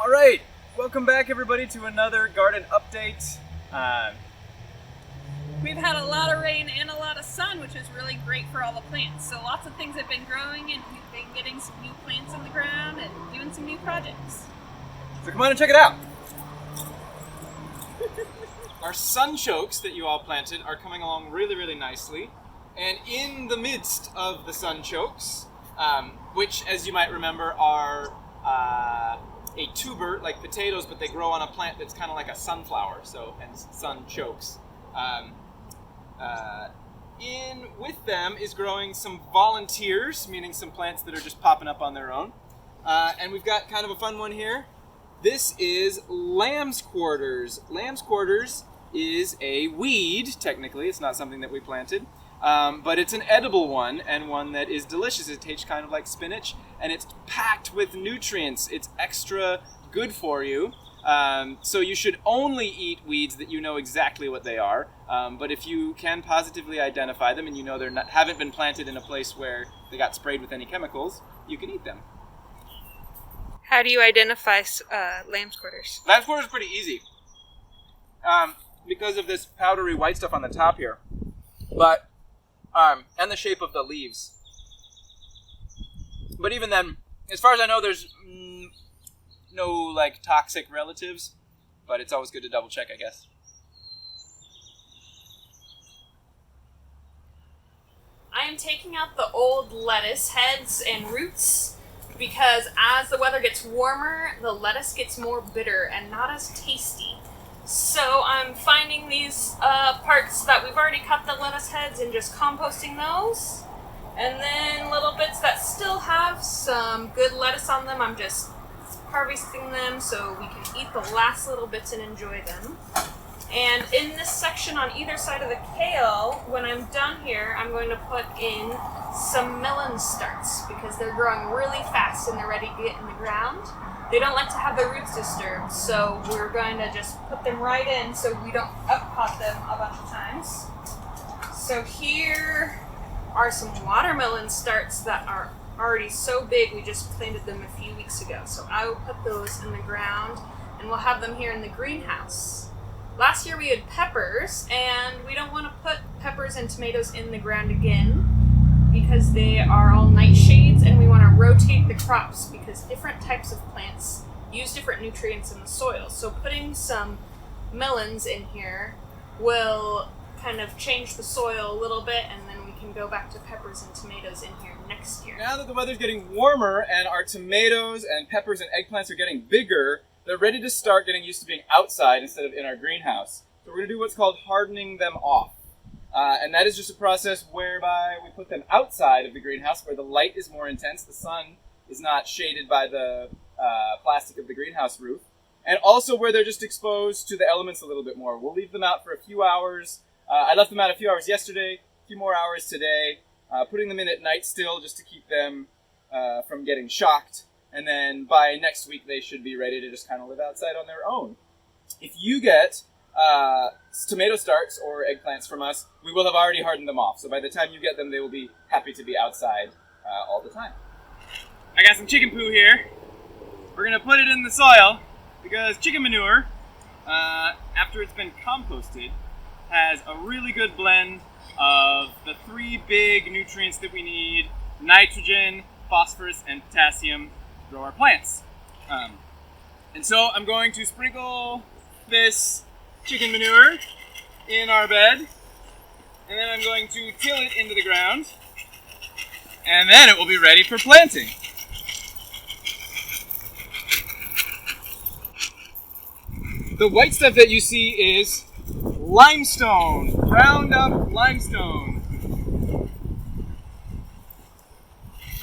All right, welcome back everybody to another garden update. We've had a lot of rain and a lot of sun, which is really great for all the plants. So lots of things have been growing, and we've been getting some new plants in the ground and doing some new projects. So come on and check it out. Our sunchokes that you all planted are coming along really, really nicely. And in the midst of the sunchokes, which as you might remember are a tuber like potatoes, but they grow on a plant that's kind of like a sunflower, so hence sunchokes. In with them is growing some volunteers, meaning some plants that are just popping up on their own. And we've got kind of a fun one here. This is lamb's quarters. Lamb's quarters is a weed, technically. It's not something that we planted. But it's an edible one, and one that is delicious. It tastes kind of like spinach, and it's packed with nutrients. It's extra good for you. So you should only eat weeds that you know exactly what they are. But if you can positively identify them, and you know haven't been planted in a place where they got sprayed with any chemicals, you can eat them. How do you identify lamb's quarters? Lamb's quarters is pretty easy. Because of this powdery white stuff on the top here. But and the shape of the leaves. But even then, as far as I know, there's no like toxic relatives, but it's always good to double check, I guess. I am taking out the old lettuce heads and roots because as the weather gets warmer, the lettuce gets more bitter and not as tasty. So I'm finding these parts that we've already cut the lettuce heads and just composting those. And then little bits that still have some good lettuce on them, I'm just harvesting them so we can eat the last little bits and enjoy them. And in this section on either side of the kale, when I'm done here, I'm going to put in some melon starts because they're growing really fast and they're ready to get in the ground. They don't like to have their roots disturbed, so we're going to just put them right in so we don't uppot them a bunch of times. So here are some watermelon starts that are already so big, we just planted them a few weeks ago. So I will put those in the ground, and we'll have them here in the greenhouse. Last year we had peppers, and we don't want to put peppers and tomatoes in the ground again because they are all nightshades, and we want to rotate the crops because different types of plants use different nutrients in the soil. So putting some melons in here will kind of change the soil a little bit, and then we can go back to peppers and tomatoes in here next year. Now that the weather's getting warmer and our tomatoes and peppers and eggplants are getting bigger, they're ready to start getting used to being outside instead of in our greenhouse. So we're going to do what's called hardening them off. And that is just a process whereby we put them outside of the greenhouse where the light is more intense. The sun is not shaded by the plastic of the greenhouse roof. And also where they're just exposed to the elements a little bit more. We'll leave them out for a few hours. I left them out a few hours yesterday, a few more hours today. Putting them in at night still just to keep them from getting shocked. And then by next week they should be ready to just kind of live outside on their own. If you get tomato starts or eggplants from us, we will have already hardened them off. So by the time you get them, they will be happy to be outside all the time. I got some chicken poo here. We're going to put it in the soil because chicken manure, after it's been composted, has a really good blend of the three big nutrients that we need: nitrogen, phosphorus, and potassium to grow our plants. And so I'm going to sprinkle this chicken manure in our bed, and then I'm going to till it into the ground, and then it will be ready for planting. The white stuff that you see is limestone, ground up limestone.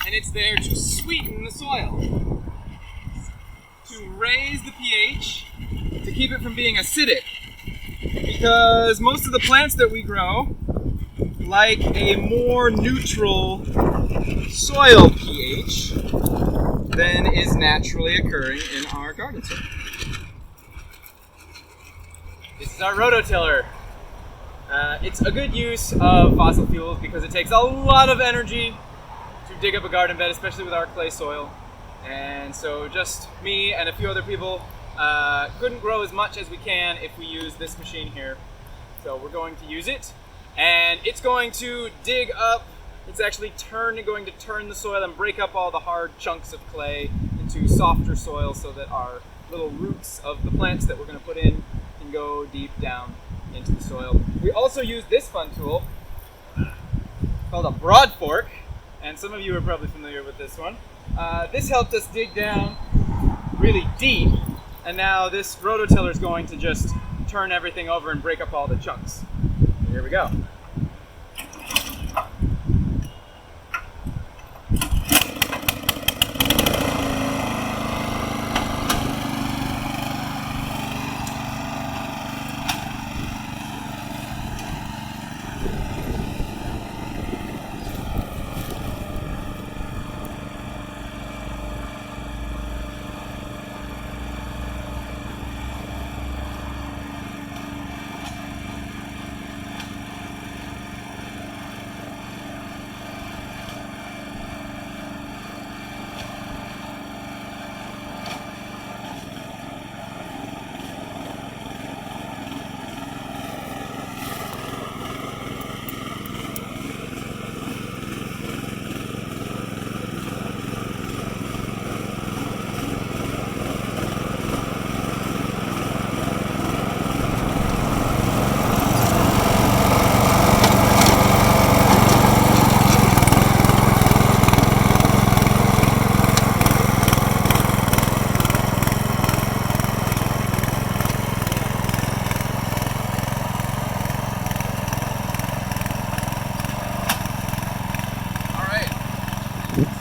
And it's there to sweeten the soil, to raise the pH, to keep it from being acidic. Because most of the plants that we grow like a more neutral soil pH than is naturally occurring in our garden soil. This is our rototiller. It's a good use of fossil fuels because it takes a lot of energy to dig up a garden bed, especially with our clay soil. And so just me and a few other people couldn't grow as much as we can if we use this machine here. So we're going to use it, and it's going to dig up, it's actually going to turn the soil and break up all the hard chunks of clay into softer soil so that our little roots of the plants that we're going to put in can go deep down into the soil. We also use this fun tool called a broad fork, and some of you are probably familiar with this one. This helped us dig down really deep, and now this rototiller is going to just turn everything over and break up all the chunks. Here we go.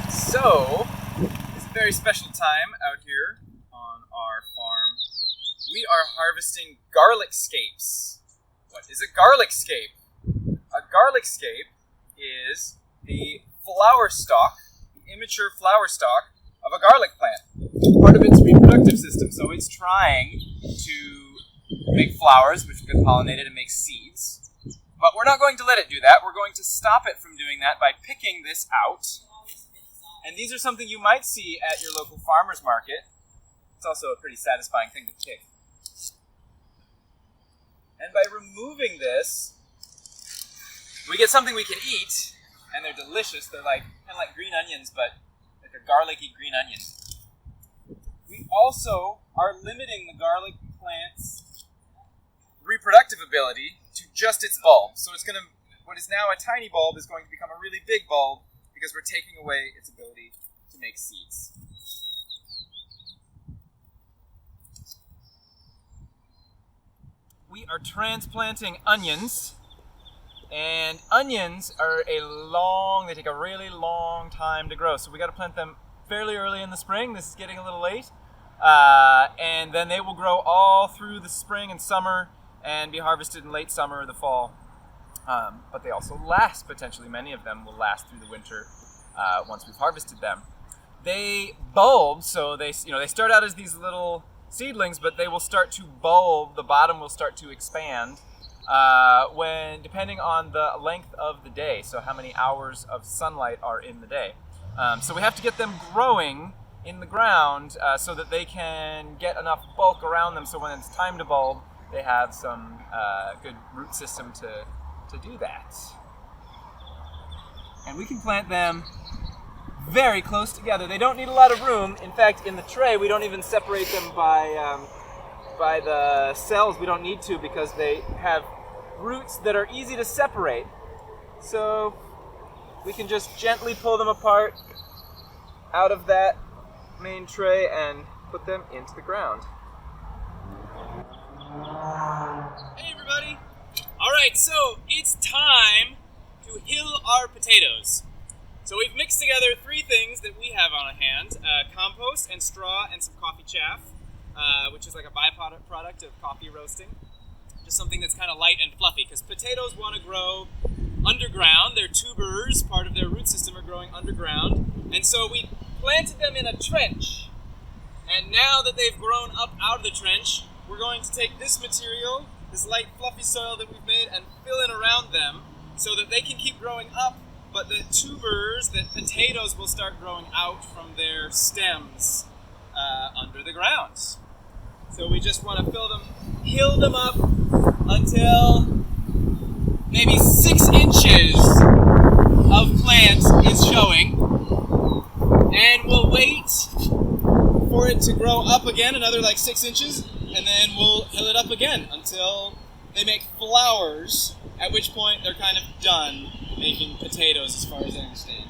So, it's a very special time out here on our farm. We are harvesting garlic scapes. What is a garlic scape? A garlic scape is the flower stalk, the immature flower stalk of a garlic plant. Part of its reproductive system, so it's trying to make flowers, which get pollinated and make seeds. But we're not going to let it do that. We're going to stop it from doing that by picking this out. And these are something you might see at your local farmer's market. It's also a pretty satisfying thing to pick. And by removing this, we get something we can eat, and they're delicious. They're kind of like green onions, but like a garlicky green onion. We also are limiting the garlic plant's reproductive ability to just its bulb. So what is now a tiny bulb is going to become a really big bulb, because we're taking away its ability to make seeds. We are transplanting onions, and onions they take a really long time to grow. So we got to plant them fairly early in the spring. This is getting a little late. And then they will grow all through the spring and summer and be harvested in late summer or the fall. But they also last, potentially. Many of them will last through the winter once we've harvested them. They bulb, so they start out as these little seedlings, but they will start to bulb. The bottom will start to expand depending on the length of the day, so how many hours of sunlight are in the day. So we have to get them growing in the ground so that they can get enough bulk around them, so when it's time to bulb, they have some good root system to do that. And we can plant them very close together. They don't need a lot of room. In fact, in the tray, we don't even separate them by the cells. We don't need to, because they have roots that are easy to separate. So we can just gently pull them apart out of that main tray and put them into the ground. Hey everybody! Alright, so it's time to hill our potatoes. So we've mixed together three things that we have on hand: compost and straw and some coffee chaff, which is like a byproduct of coffee roasting. Just something that's kind of light and fluffy, because potatoes want to grow underground. Their tubers, part of their root system, are growing underground. And so we planted them in a trench. And now that they've grown up out of the trench, we're going to take this material, this light fluffy soil that we've made, and fill in around them so that they can keep growing up but the tubers, the potatoes, will start growing out from their stems under the ground. So we just want to hill them up until maybe 6 inches of plant is showing. And we'll wait for it to grow up again, another like 6 inches, and then we'll hill it up again until they make flowers, at which point they're kind of done making potatoes as far as I understand.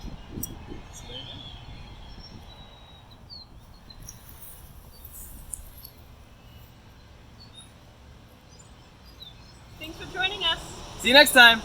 So there you go. Thanks for joining us. See you next time.